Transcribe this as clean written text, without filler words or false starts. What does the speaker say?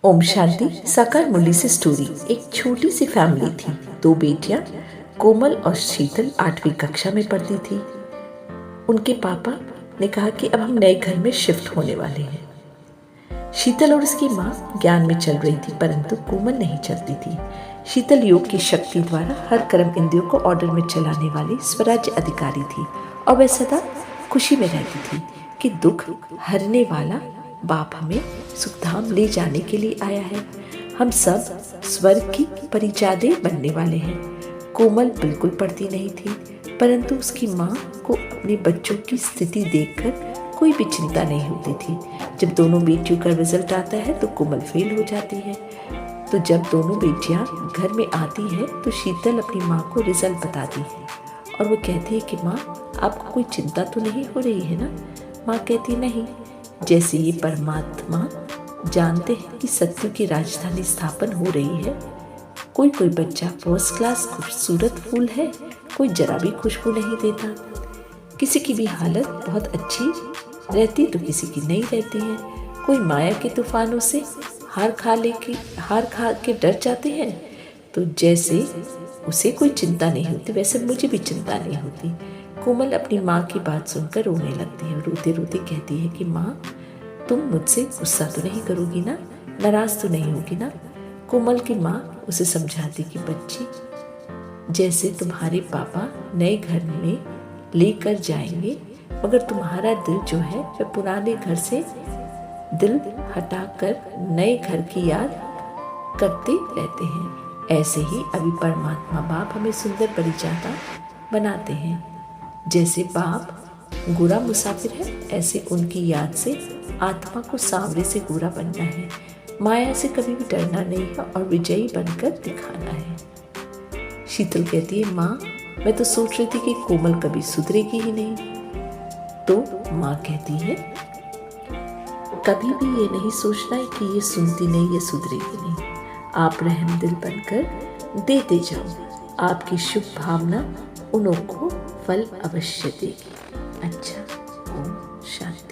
ओम शांति। साकार मुरली से स्टोरी। एक छोटी सी फैमिली थी। दो बेटियां कोमल और शीतल 8वीं कक्षा में पढ़ती थी। उनके पापा ने कहा कि अब हम नए घर में शिफ्ट होने वाले हैं। शीतल और उसकी माँ ज्ञान में चल रही थी, परंतु कोमल नहीं चलती थी। शीतल योग की शक्ति द्वारा हर कर्म इंद्रियों को ऑर्डर में चलाने वाली स्वराज्य अधिकारी थी और वह सदा खुशी में रहती थी कि दुख हरने वाला बाप हमें सुखधाम ले जाने के लिए आया है। हम सब स्वर्ग की परिचादे बनने वाले हैं। कोमल बिल्कुल पढ़ती नहीं थी, परंतु उसकी माँ को अपने बच्चों की स्थिति देखकर कोई भी चिंता नहीं होती थी। जब दोनों बेटियों का रिजल्ट आता है तो कोमल फेल हो जाती है। तो जब दोनों बेटियां घर में आती है तो शीतल अपनी माँ को रिजल्ट बताती है और वो कहती है कि माँ, आपको कोई चिंता तो नहीं हो रही है ना? माँ कहती नहीं। जैसे ये परमात्मा जानते हैं कि सत्य की राजधानी स्थापन हो रही है। कोई कोई बच्चा फर्स्ट क्लास खूबसूरत फूल है, कोई जरा भी खुशबू नहीं देता। किसी की भी हालत बहुत अच्छी रहती तो किसी की नहीं रहती है। कोई माया के तूफानों से हार खा के डर जाते हैं, तो जैसे उसे कोई चिंता नहीं होती वैसे मुझे भी चिंता नहीं होती। कोमल अपनी माँ की बात सुनकर रोने लगती है और रोते रोते कहती है कि माँ, तुम मुझसे गुस्सा तो नहीं करोगी ना, नाराज तो नहीं होगी ना? कोमल की माँ उसे समझाती कि बच्ची, जैसे तुम्हारे पापा नए घर में लेकर जाएंगे, मगर तुम्हारा दिल जो है वह पुराने घर से दिल हटाकर नए घर की याद करते रहते हैं। ऐसे ही अभी परमात्मा बाप हमें सुंदर परिचादा बनाते हैं। जैसे बाप गोरा मुसाफिर है, ऐसे उनकी याद से आत्मा को सांवरे से गोरा बनना है। माया से कभी भी डरना नहीं है और विजयी बनकर दिखाना है। शीतल कहती है, माँ, मैं तो सोच रही थी कि कोमल कभी सुधरेगी ही नहीं। तो माँ कहती है, कभी भी ये नहीं सोचना है कि ये सुनती नहीं, ये सुधरेगी नहीं। आप रहम दिल बनकर देते जाओ। आपकी शुभ भावना उन्हों को फल अवश्य देगी। अच्छा, ओम शांति।